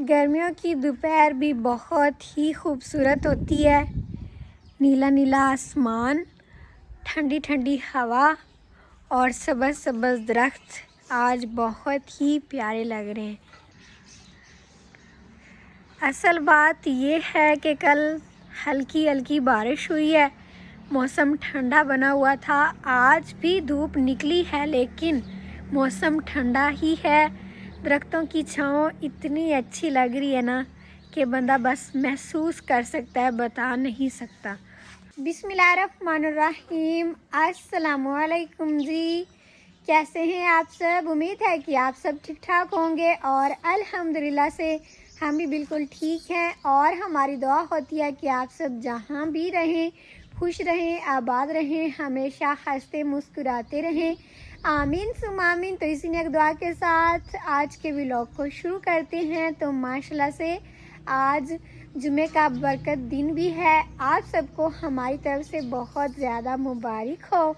गर्मियों की दोपहर भी बहुत ही खूबसूरत होती है। नीला नीला आसमान, ठंडी ठंडी हवा और सब्ज़ सब्ज़ दरख्त आज बहुत ही प्यारे लग रहे हैं। असल बात ये है कि कल हल्की हल्की बारिश हुई है, मौसम ठंडा बना हुआ था। आज भी धूप निकली है लेकिन मौसम ठंडा ही है। दरख्तों की छाँव इतनी अच्छी लग रही है ना कि बंदा बस महसूस कर सकता है, बता नहीं सकता। बिस्मिल्लाहिर्रहमानिर्रहीम। अस्सलामुअलैकुम जी, कैसे हैं आप सब? उम्मीद है कि आप सब ठीक ठाक होंगे और अल्हम्दुलिल्लाह से हम भी बिल्कुल ठीक हैं। और हमारी दुआ होती है कि आप सब जहाँ भी रहें खुश रहें, आबाद रहें, हमेशा हंसते मुस्कुराते रहें। आमीन सुम आमीन। तो इसी नेक दुआ के साथ आज के व्लॉग को शुरू करते हैं। तो माशाल्लाह से आज जुमे का बरकत दिन भी है। आप सबको हमारी तरफ से बहुत ज़्यादा मुबारक हो।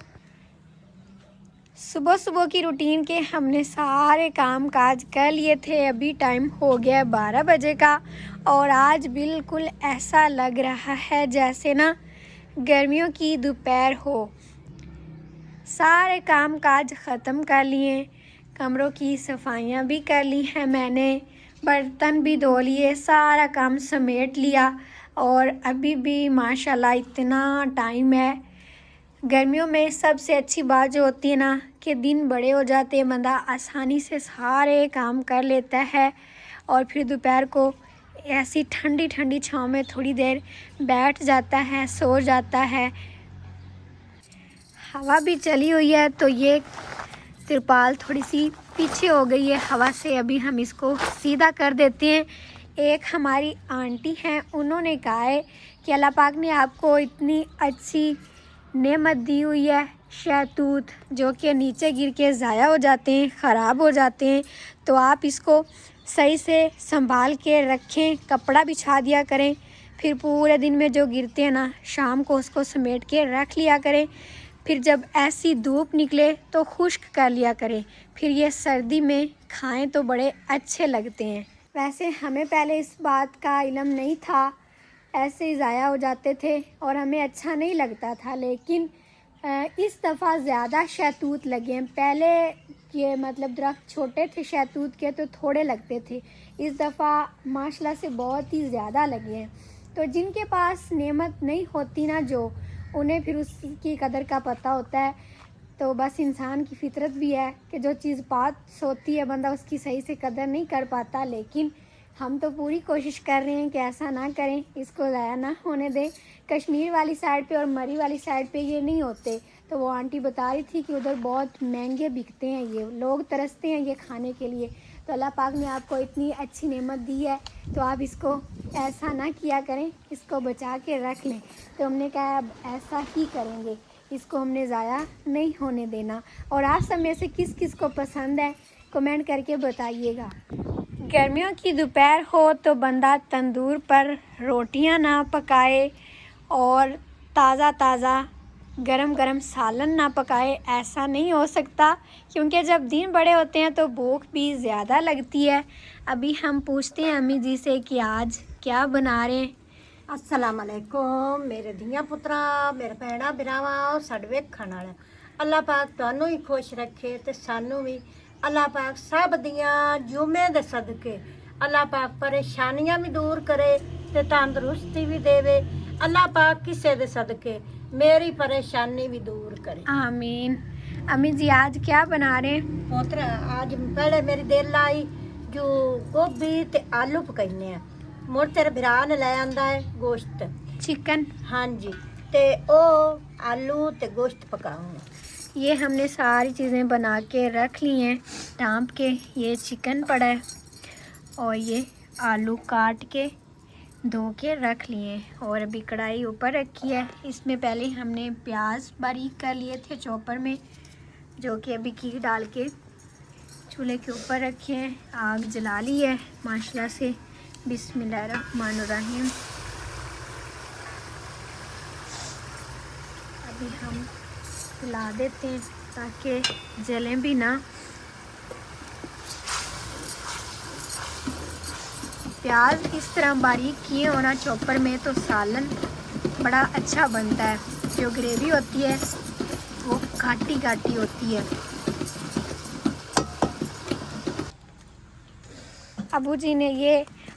सुबह सुबह की रूटीन के हमने सारे काम काज कर लिए थे। अभी टाइम हो गया 12 बजे का और आज बिल्कुल ऐसा लग रहा है जैसे ना गर्मियों की दोपहर हो। सारे काम काज ख़त्म कर लिए, कमरों की सफाइयाँ भी कर ली हैं मैंने, बर्तन भी धो लिए, सारा काम समेट लिया। और अभी भी माशाल्लाह इतना टाइम है। गर्मियों में सबसे अच्छी बात जो होती है ना कि दिन बड़े हो जाते हैं, बंदा आसानी से सारे काम कर लेता है और फिर दोपहर को ऐसी ठंडी ठंडी छाँव में थोड़ी देर बैठ जाता है, सो जाता है। हवा भी चली हुई है तो ये तिरपाल थोड़ी सी पीछे हो गई है हवा से, अभी हम इसको सीधा कर देते हैं। एक हमारी आंटी हैं, उन्होंने कहा है कि अल्लाह पाक ने आपको इतनी अच्छी नेमत दी हुई है शहतूत, जो कि नीचे गिर के ज़ाया हो जाते हैं, ख़राब हो जाते हैं, तो आप इसको सही से संभाल के रखें, कपड़ा बिछा दिया करें। फिर पूरे दिन में जो गिरते हैं ना, शाम को उसको समेट के रख लिया करें। फिर जब ऐसी धूप निकले तो खुश्क कर लिया करें, फिर ये सर्दी में खाएं तो बड़े अच्छे लगते हैं। वैसे हमें पहले इस बात का इल्म नहीं था, ऐसे ही ज़ाया हो जाते थे और हमें अच्छा नहीं लगता था। लेकिन इस दफ़ा ज़्यादा शहतूत लगे हैं। पहले ये मतलब दरख्त छोटे थे शहतूत के तो थोड़े लगते थे, इस दफ़ा माशाल्लाह से बहुत ही ज़्यादा लगे हैं। तो जिनके पास नेमत नहीं होती ना, जो उन्हें फिर उसकी कदर का पता होता है। तो बस इंसान की फितरत भी है कि जो चीज़ पास होती है बंदा उसकी सही से कदर नहीं कर पाता। लेकिन हम तो पूरी कोशिश कर रहे हैं कि ऐसा ना करें, इसको ज़ाया ना होने दें। कश्मीर वाली साइड पे और मरी वाली साइड पे ये नहीं होते। तो वो आंटी बता रही थी कि उधर बहुत महंगे बिकते हैं, ये लोग तरसते हैं ये खाने के लिए। तो अल्लाह पाक ने आपको इतनी अच्छी नेमत दी है तो आप इसको ऐसा ना किया करें, इसको बचा के रख लें। तो हमने कहा अब ऐसा ही करेंगे, इसको हमने ज़ाया नहीं होने देना। और आप सब में से किस किस को पसंद है कमेंट करके बताइएगा। गर्मियों की दोपहर हो तो बंदा तंदूर पर रोटियां ना पकाए और ताज़ा ताज़ा गरम गरम सालन ना पकाए, ऐसा नहीं हो सकता, क्योंकि जब दिन बड़े होते हैं तो भूख भी ज़्यादा लगती है। अभी हम पूछते हैं अम्मी जी से कि आज क्या बना रहे हैं। अस्सलाम वालेकुम मेरे धिया पुत्रा, मेरे भैणा बिरावा साडे वेखण वाले। अल्लाह पाक तुहानू ही खुश रखे ते सानू भी। अल्लाह पाक सब दियां जुमे दे सदके अल्लाह पाक परेशानियां भी दूर करे ते तंदुरुस्ती भी देवे। अल्लाह पाक किसे दे सदके मेरी परेशानी भी दूर करे, आमीन। अम्मी जी आज क्या बना रहे हैं? पुत्र आज पहले मेरी दिल आई जो गोभी ते आलू पकाइने हैं। मुड़ तेरे भरा ने लै आंदा है गोश्त चिकन। हाँ जी, ते ओ आलू ते गोश्त पकाऊँ। ये हमने सारी चीज़ें बना के रख ली हैं टाँप के। ये चिकन पड़ा है और ये आलू काट के धो के रख लिए और अभी कढ़ाई ऊपर रखी है। इसमें पहले हमने प्याज बारीक कर लिए थे चॉपर में, जो कि अभी घी डाल के चूल्हे के ऊपर रखे हैं। आग जला ली है माशाल्लाह से। बिस्मिल्लाहिर्रहमानिर्रहीम। अभी हम हिला देते हैं ताकि जलें भी ना। प्याज इस तरह बारीक किए होना चॉपर में तो सालन बड़ा अच्छा बनता है। जो ग्रेवी होती है वो घाटी घाटी होती है। अबू जी ने ये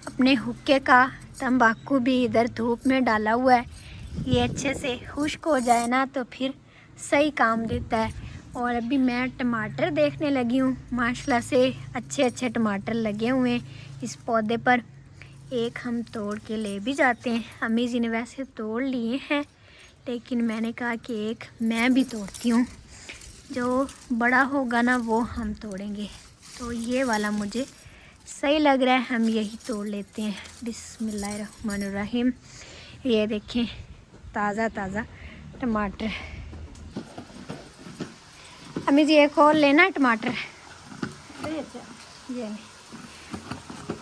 अपने हुक्के का तंबाकू भी इधर धूप में डाला हुआ है। ये अच्छे से खुश्क हो जाए ना तो फिर सही काम देता है। और अभी मैं टमाटर देखने लगी हूँ। माशाल्लाह से अच्छे अच्छे टमाटर लगे हुए हैं इस पौधे पर। एक हम तोड़ के ले भी जाते हैं। अम्मी जी ने वैसे तोड़ लिए हैं, लेकिन मैंने कहा कि एक मैं भी तोड़ती हूँ। जो बड़ा होगा ना वो हम तोड़ेंगे। तो ये वाला मुझे सही लग रहा है, हम यही तोड़ लेते हैं। बिस्मिल्लाहिर्रहमानिर्रहीम। ये देखें ताज़ा ताज़ा टमाटर। अम्मी जी एक और लेना है टमाटर। ये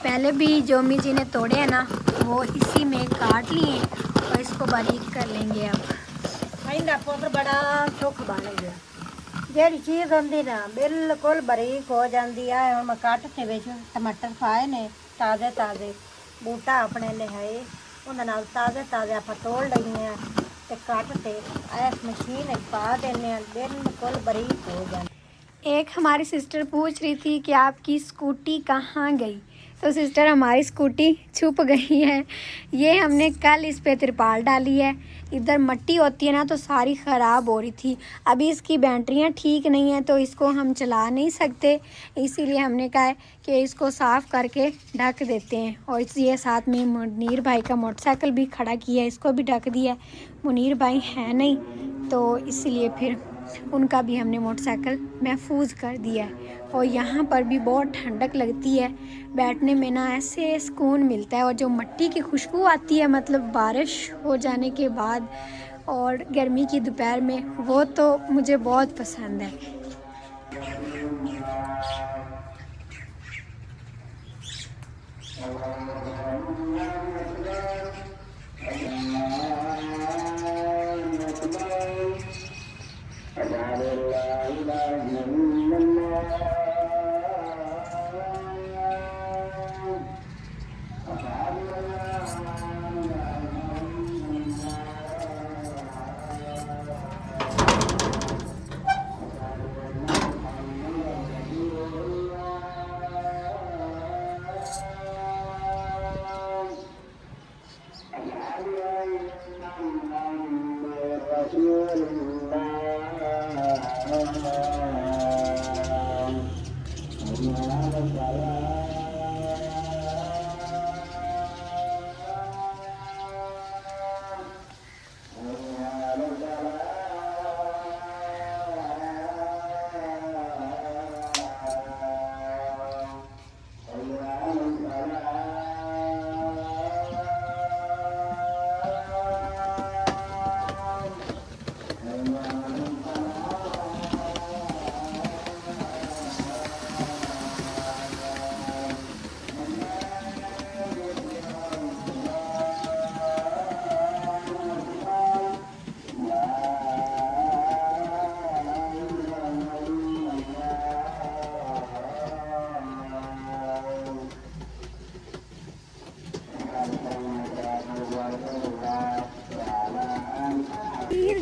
पहले भी जो अम्मी जी ने तोड़े हैं ना वो इसी में काट लिए और इसको बारीक कर लेंगे। अब इंदा पुत्र बड़ा सुख बन गया। ਜਿਹੜੀ ਚੀਜ਼ ਹੁੰਦੀ ਨਾ ਬਿਲਕੁਲ ਬਰੀਕ ਹੋ ਜਾਂਦੀ ਆ। ਹੁਣ ਮੈਂ ਕੱਟ ਤੇ ਵਿੱਚ ਟਮਾਟਰ ਪਾਏ ਨੇ ਤਾਜ਼ੇ ਤਾਜ਼ੇ, ਬੂਟਾ ਆਪਣੇ ਲਿਆਏ, ਉਹਨਾਂ ਨਾਲ ਤਾਜ਼ੇ ਤਾਜ਼ੇ ਆਪਾਂ ਤੋੜ ਲੈਂਦੇ ਆ ਤੇ ਕੱਟ ਤੇ ਇਸ ਮਸ਼ੀਨ ਵਿੱਚ ਪਾ ਦਿੰਦੇ ਆ, ਬਿਲकुल ਬਰੀਕ हो जाती। एक हमारी सिस्टर पूछ रही थी कि आपकी स्कूटी कहाँ गई, तो सिस्टर हमारी स्कूटी छुप गई है। ये हमने कल इस पे तिरपाल डाली है। इधर मिट्टी होती है ना तो सारी ख़राब हो रही थी। अभी इसकी बैटरियाँ ठीक नहीं हैं तो इसको हम चला नहीं सकते, इसीलिए हमने कहा है कि इसको साफ़ करके ढक देते हैं। और ये साथ में मुनीर भाई का मोटरसाइकिल भी खड़ा किया है, इसको भी ढक दिया है। मुनीर भाई हैं नहीं तो इसलिए फिर उनका भी हमने मोटरसाइकिल महफूज कर दिया है। और यहाँ पर भी बहुत ठंडक लगती है, बैठने में ना ऐसे सुकून मिलता है। और जो मिट्टी की खुशबू आती है मतलब बारिश हो जाने के बाद और गर्मी की दोपहर में, वो तो मुझे बहुत पसंद है।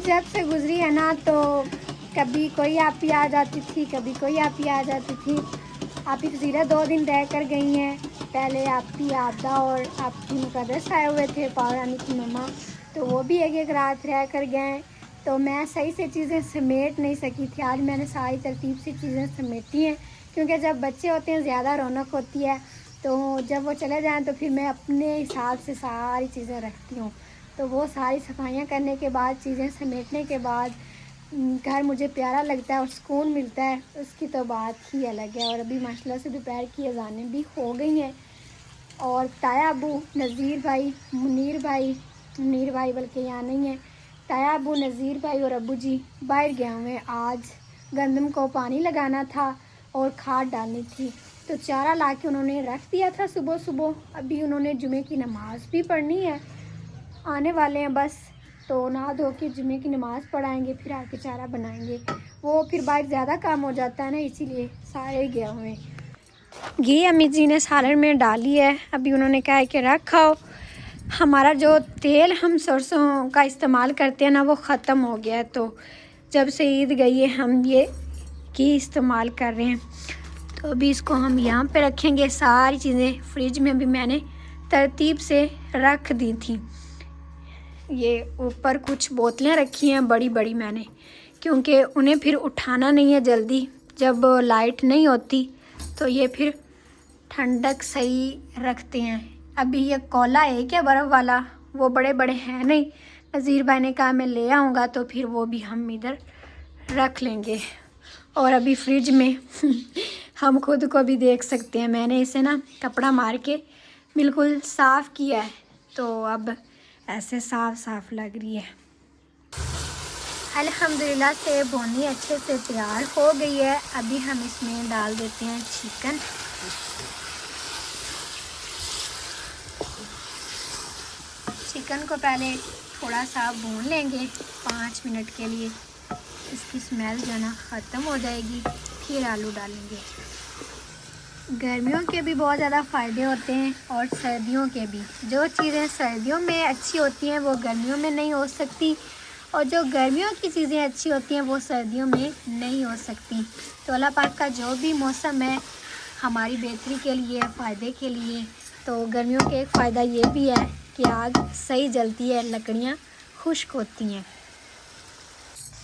जब से गुजरी है ना तो कभी कोई आपी आ जाती थी, कभी कोई आपी आ जाती थी। आपी ज़ीरा 2 दिन रह कर गई हैं। पहले आपी आबदा और आपकी मुकद्दस आए हुए थे, पावरानी की मम्मा, तो वो भी एक एक रात रह कर गए। तो मैं सही से चीज़ें समेट नहीं सकी थी। आज मैंने सारी तरतीब से चीज़ें समेटी हैं, क्योंकि जब बच्चे होते हैं ज़्यादा रौनक होती है। तो जब वो चले जाएँ तो फिर मैं अपने हिसाब से सारी चीज़ें रखती हूँ। तो वो सारी सफाइयाँ करने के बाद, चीज़ें समेटने के बाद घर मुझे प्यारा लगता है और सुकून मिलता है, उसकी तो बात ही अलग है। और अभी माशाल्लाह से दोपहर की अज़ानें भी हो गई हैं। और ताया अबू, नज़ीर भाई, मुनीर भाई बल्कि यहाँ नहीं है, ताया अबू, नज़ीर भाई और अबू जी बाहर गए हुए हैं। आज गंदम को पानी लगाना था और खाद डालनी थी, तो चारा ला के उन्होंने रख दिया था सुबह सुबह। अभी उन्होंने जुमे की नमाज़ भी पढ़नी है, आने वाले हैं बस, तो नहा धो के जुमे की नमाज़ पढ़ाएंगे, फिर आके चारा बनाएंगे। वो फिर बाहर ज़्यादा काम हो जाता है ना, इसीलिए सारे गए हुए हैं। घी अम्मी जी ने सालन में डाली है। अभी उन्होंने कहा है कि रखाओ। हमारा जो तेल हम सरसों का इस्तेमाल करते हैं ना वो ख़त्म हो गया है, तो जब से ईद गई है हम ये घी इस्तेमाल कर रहे हैं। तो अभी इसको हम यहाँ पे रखेंगे। सारी चीज़ें फ्रिज में अभी मैंने तरतीब से रख दी थी। ये ऊपर कुछ बोतलें रखी हैं बड़ी बड़ी मैंने, क्योंकि उन्हें फिर उठाना नहीं है जल्दी, जब लाइट नहीं होती तो ये फिर ठंडक सही रखते हैं। अभी ये कोला है क्या बर्फ़ वाला, वो बड़े बड़े हैं नहीं। नज़ीर भाई ने कहा मैं ले आऊँगा, तो फिर वो भी हम इधर रख लेंगे। और अभी फ्रिज में हम खुद को भी देख सकते हैं, मैंने इसे ना कपड़ा मार के बिल्कुल साफ़ किया है, तो अब ऐसे साफ साफ लग रही है। अल्हम्दुलिल्लाह से भुनी अच्छे से तैयार हो गई है। अभी हम इसमें डाल देते हैं चिकन। चिकन को पहले थोड़ा सा भून लेंगे 5 मिनट के लिए, इसकी स्मेल जो है ना ख़त्म हो जाएगी, फिर आलू डालेंगे। गर्मियों के भी बहुत ज़्यादा फ़ायदे होते हैं और सर्दियों के भी। जो चीज़ें सर्दियों में अच्छी होती हैं वो गर्मियों में नहीं हो सकती, और जो गर्मियों की चीज़ें अच्छी होती हैं वो सर्दियों में नहीं हो सकती। तो अल्लाह पाक का जो भी मौसम है हमारी बेहतरी के लिए, फ़ायदे के लिए। तो गर्मियों के एक फ़ायदा ये भी है कि आग सही जलती है, लकड़ियाँ खुश्क होती हैं।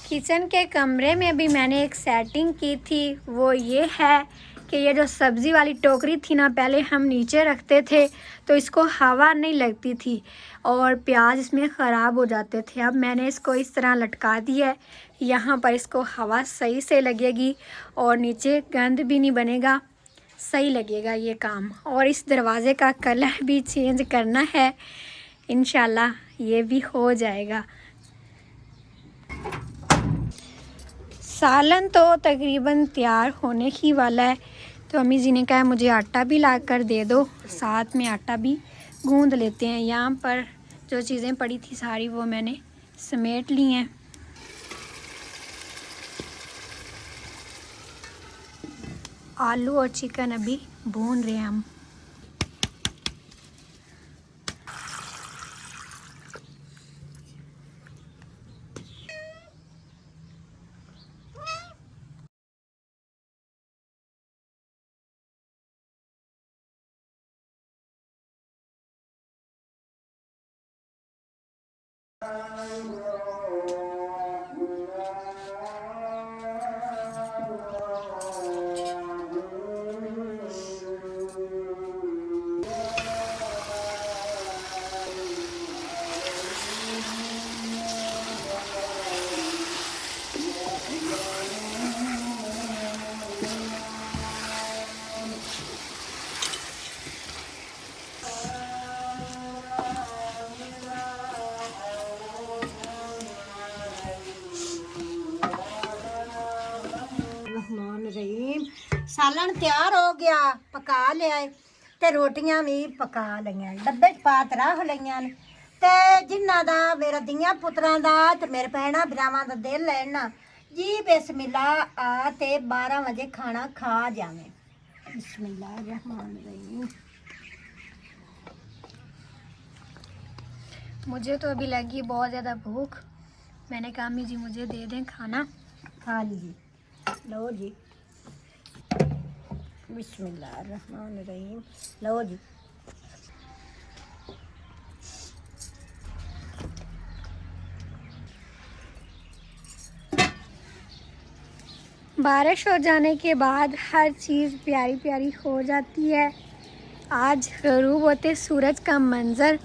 किचन के कमरे में भी मैंने एक सेटिंग की थी, वो ये है कि ये जो सब्ज़ी वाली टोकरी थी ना, पहले हम नीचे रखते थे तो इसको हवा नहीं लगती थी और प्याज इसमें ख़राब हो जाते थे। अब मैंने इसको इस तरह लटका दिया है, यहाँ पर इसको हवा सही से लगेगी और नीचे गंद भी नहीं बनेगा, सही लगेगा ये काम। और इस दरवाज़े का कलर भी चेंज करना है, इंशाल्लाह ये भी हो जाएगा। सालन तो तकरीबन तैयार होने ही वाला है, तो अम्मी जी ने कहा मुझे आटा भी ला कर दे दो, साथ में आटा भी गूंद लेते हैं। यहाँ पर जो चीज़ें पड़ी थी सारी वो मैंने समेट ली हैं। आलू और चिकन अभी भून रहे हैं हम। सालन तैयार हो गया, पका लिया ते रोटियां भी पका लिया, डब्बे च पा के रख लिया ते जिन्हां दा मेरा दियां पुत्रां दा ते मेरे भैणां भरावां दा दिल है ना जी बिस्मिल्लाह आ ते 12 बजे खाना खा जावे। बिस्मिल्लाह रहमान रहीम। मुझे तो अभी लगी बहुत ज़्यादा भूख, मैंने कहा अम्मी जी मुझे दे दें खाना। हाँ जी, लो जी, बिस्मिल्लाह रहमान रहीम, लो जी। बारिश हो जाने के बाद हर चीज़ प्यारी प्यारी हो जाती है। आज ग़रूब होते सूरज का मंज़र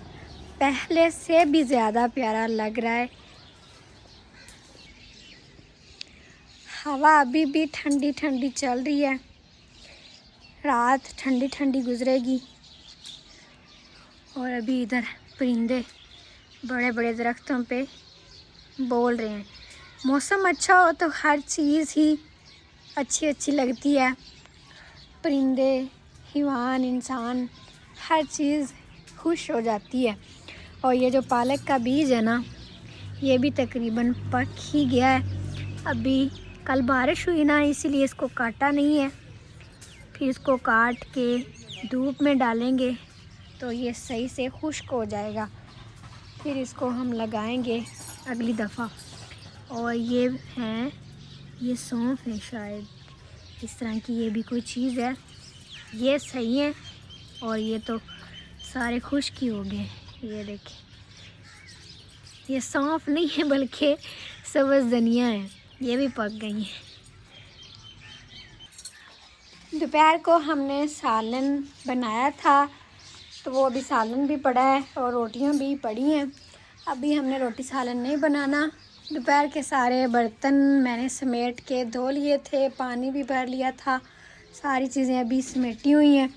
पहले से भी ज़्यादा प्यारा लग रहा है। हवा अभी भी ठंडी ठंडी चल रही है, रात ठंडी ठंडी गुजरेगी। और अभी इधर परिंदे बड़े बड़े दरख्तों पे बोल रहे हैं। मौसम अच्छा हो तो हर चीज़ ही अच्छी अच्छी लगती है, परिंदे, हैवान, इंसान, हर चीज़ खुश हो जाती है। और ये जो पालक का बीज है ना, ये भी तकरीबन पक ही गया है। अभी कल बारिश हुई ना, इसीलिए इसको काटा नहीं है, फिर इसको काट के धूप में डालेंगे तो ये सही से खुश्क हो जाएगा। फिर इसको हम लगाएंगे अगली दफ़ा। और ये हैं, ये सौंफ है शायद, इस तरह की ये भी कोई चीज़ है, ये सही है। और ये तो सारे खुश्क ही हो गए। ये देखें, ये सौंफ नहीं है बल्कि सब्ज़ धनिया है, ये भी पक गई है। दोपहर को हमने सालन बनाया था तो वो अभी सालन भी पड़ा है और रोटियां भी पड़ी हैं। अभी हमने रोटी सालन नहीं बनाना। दोपहर के सारे बर्तन मैंने समेट के धो लिए थे, पानी भी भर लिया था, सारी चीज़ें अभी समेटी हुई हैं।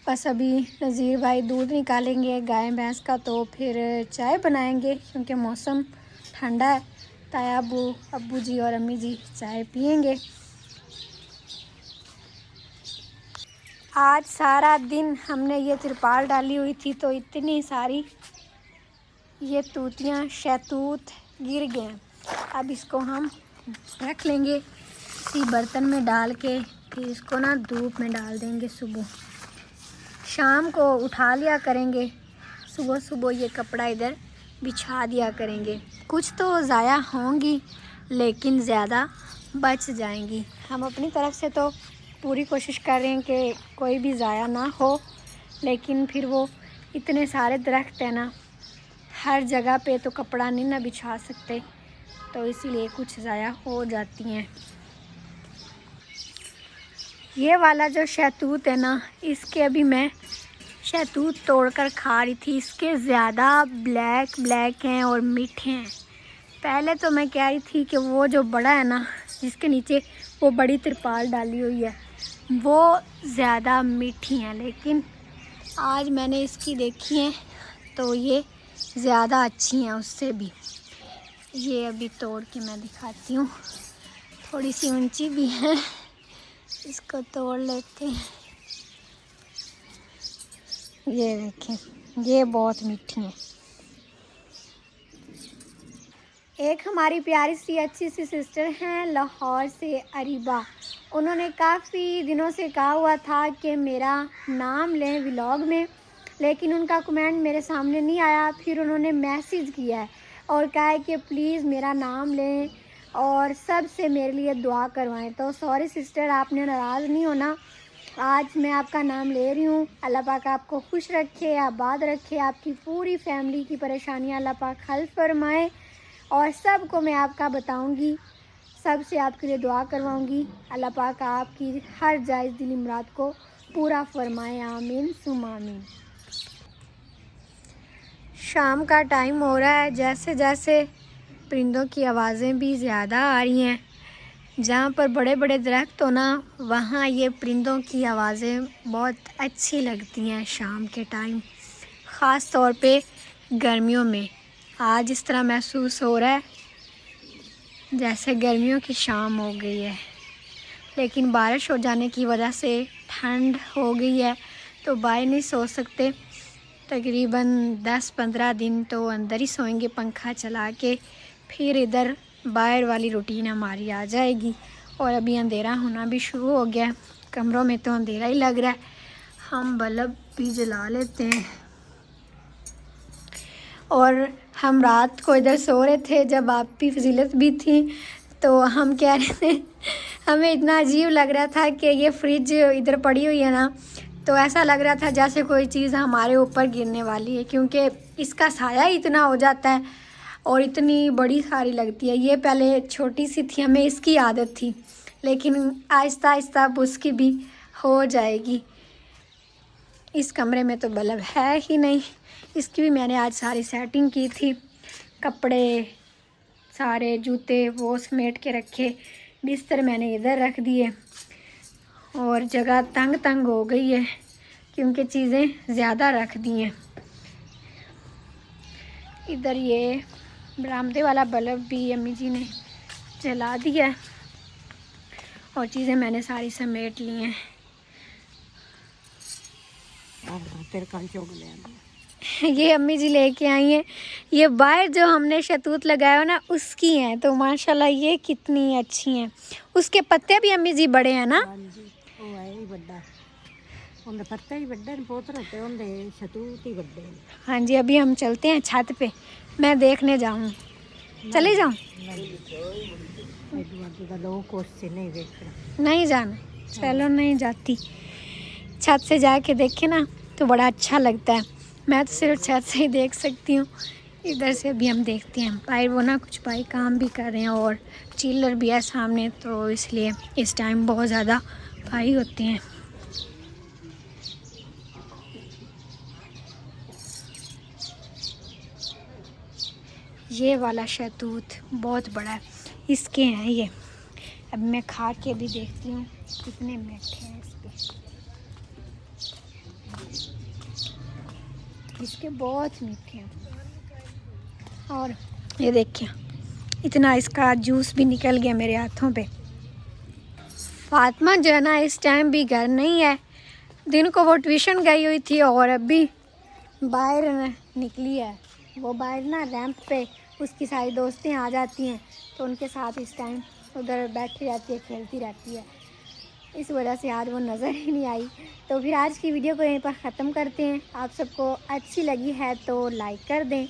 बस अभी नज़ीर भाई दूध निकालेंगे गाय भैंस का, तो फिर चाय बनाएंगे क्योंकि मौसम ठंडा है। ताया अब्बू जी और अम्मी जी चाय पियेंगे। आज सारा दिन हमने ये तिरपाल डाली हुई थी तो इतनी सारी ये तूतियाँ शहतूत गिर गए हैं। अब इसको हम रख लेंगे इसी बर्तन में डाल के, फिर इसको ना धूप में डाल देंगे। सुबह शाम को उठा लिया करेंगे, सुबह सुबह ये कपड़ा इधर बिछा दिया करेंगे। कुछ तो ज़ाया होंगी लेकिन ज़्यादा बच जाएंगी। हम अपनी तरफ से तो पूरी कोशिश कर रहे हैं कि कोई भी ज़ाया ना हो, लेकिन फिर वो इतने सारे दरख्त हैं ना, हर जगह पे तो कपड़ा नहीं ना बिछा सकते, तो इसीलिए कुछ ज़ाया हो जाती हैं। ये वाला जो शहतूत है ना, इसके अभी मैं शहतूत तोड़कर खा रही थी। इसके ज़्यादा ब्लैक हैं और मीठे हैं। पहले तो मैं कह रही थी कि वो जो बड़ा है ना, जिसके नीचे वो बड़ी तिरपाल डाली हुई है, वो ज़्यादा मीठी हैं, लेकिन आज मैंने इसकी देखी हैं तो ये ज़्यादा अच्छी हैं उससे भी। ये अभी तोड़ के मैं दिखाती हूँ, थोड़ी सी ऊंची भी है, इसको तोड़ लेते हैं। ये देखें, ये बहुत मीठी हैं। एक हमारी प्यारी सी अच्छी सी सिस्टर हैं लाहौर से, अरीबा। उन्होंने काफ़ी दिनों से कहा हुआ था कि मेरा नाम लें व्लॉग में, लेकिन उनका कमेंट मेरे सामने नहीं आया। फिर उन्होंने मैसेज किया है और कहा है कि प्लीज़ मेरा नाम लें और सब से मेरे लिए दुआ करवाएं। तो सॉरी सिस्टर, आपने नाराज़ नहीं होना, आज मैं आपका नाम ले रही हूँ। अल्लाह पाक आपको खुश रखे, आबाद रखे, आपकी पूरी फैमिली की परेशानियाँ अल्लाह पाक हल फरमाए, और सब को मैं आपका बताऊंगी, सब से आपके लिए दुआ करवाऊंगी। अल्लाह पाक आपकी हर जायज़ दिली मुराद को पूरा फरमाए, आमीन सुम आमीन। शाम का टाइम हो रहा है, जैसे जैसे परिंदों की आवाज़ें भी ज़्यादा आ रही हैं। जहाँ पर बड़े बड़े दरख्त हो ना, वहाँ ये परिंदों की आवाज़ें बहुत अच्छी लगती हैं शाम के टाइम, ख़ास तौर पे गर्मियों में। आज इस तरह महसूस हो रहा है जैसे गर्मियों की शाम हो गई है, लेकिन बारिश हो जाने की वजह से ठंड हो गई है तो बाहर नहीं सो सकते। तकरीबन 10-15 दिन तो अंदर ही सोएंगे पंखा चला के, फिर इधर बाहर वाली रूटीन हमारी आ जाएगी। और अभी अंधेरा होना भी शुरू हो गया है, कमरों में तो अंधेरा ही लग रहा है। हम बल्ब भी जला लेते हैं। और हम रात को इधर सो रहे थे जब आपकी फजीलत भी थी, तो हम कह रहे थे, हमें इतना अजीब लग रहा था कि ये फ्रिज इधर पड़ी हुई है ना, तो ऐसा लग रहा था जैसे कोई चीज़ हमारे ऊपर गिरने वाली है, क्योंकि इसका साया ही इतना हो जाता है और इतनी बड़ी सारी लगती है। ये पहले छोटी सी थी, हमें इसकी आदत थी, लेकिन आहिस्ता आहिस्ता अब उसकी भी हो जाएगी। इस कमरे में तो बल्ब है ही नहीं, इसकी भी मैंने आज सारी सेटिंग की थी। कपड़े सारे, जूते वो समेट के रखे, बिस्तर मैंने इधर रख दिए, और जगह तंग तंग हो गई है क्योंकि चीज़ें ज़्यादा रख दी हैं। इधर ये बरामदे वाला बल्ब भी अम्मी जी ने जला दिया और चीज़ें मैंने सारी समेट ली हैं। ये अम्मी जी लेके आई हैं। ये बाहर जो हमने शहतूत लगाया हो ना, उसकी हैं, तो माशाल्लाह ये कितनी अच्छी हैं। उसके पत्ते भी अम्मी जी बड़े हैं ना। उनके पत्ते ही बड़े ने पोतरे ते उनके शतूत ही बड़े ने। हाँ जी, अभी हम चलते हैं छत पे, मैं देखने जाऊँ, चले जाऊँ? लोग उससे नहीं देखना, नहीं जाना, चलो नहीं जाती। छत से जाके देखे ना तो बड़ा अच्छा लगता है। मैं तो सिर्फ छत से ही देख सकती हूँ। इधर से भी हम देखते हैं भाई, वो ना कुछ भाई काम भी कर रहे हैं और चिल्लर भी है सामने, तो इसलिए इस टाइम बहुत ज़्यादा भाई होते हैं। ये वाला शहतूत बहुत बड़ा है, इसके हैं ये। अब मैं खा के भी देखती हूँ कितने मीठे हैं इसके बहुत मीठे हैं। और ये देखिए इतना इसका जूस भी निकल गया मेरे हाथों पे। फातिमा जो है ना इस टाइम भी घर नहीं है, दिन को वो ट्यूशन गई हुई थी और अभी बाहर निकली है। वो बाहर ना रैंप पे उसकी सारी दोस्तें आ जाती हैं तो उनके साथ इस टाइम उधर बैठी रहती है, खेलती रहती है। इस वजह से आज वो नज़र ही नहीं आई। तो फिर आज की वीडियो को यहीं पर ख़त्म करते हैं। आप सबको अच्छी लगी है तो लाइक कर दें,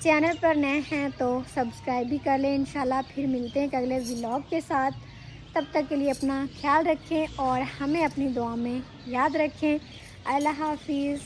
चैनल पर नए हैं तो सब्सक्राइब भी कर लें। इंशाल्लाह फिर मिलते हैं अगले व्लॉग के साथ। तब तक के लिए अपना ख्याल रखें और हमें अपनी दुआ में याद रखें। अल्लाह हाफिज़।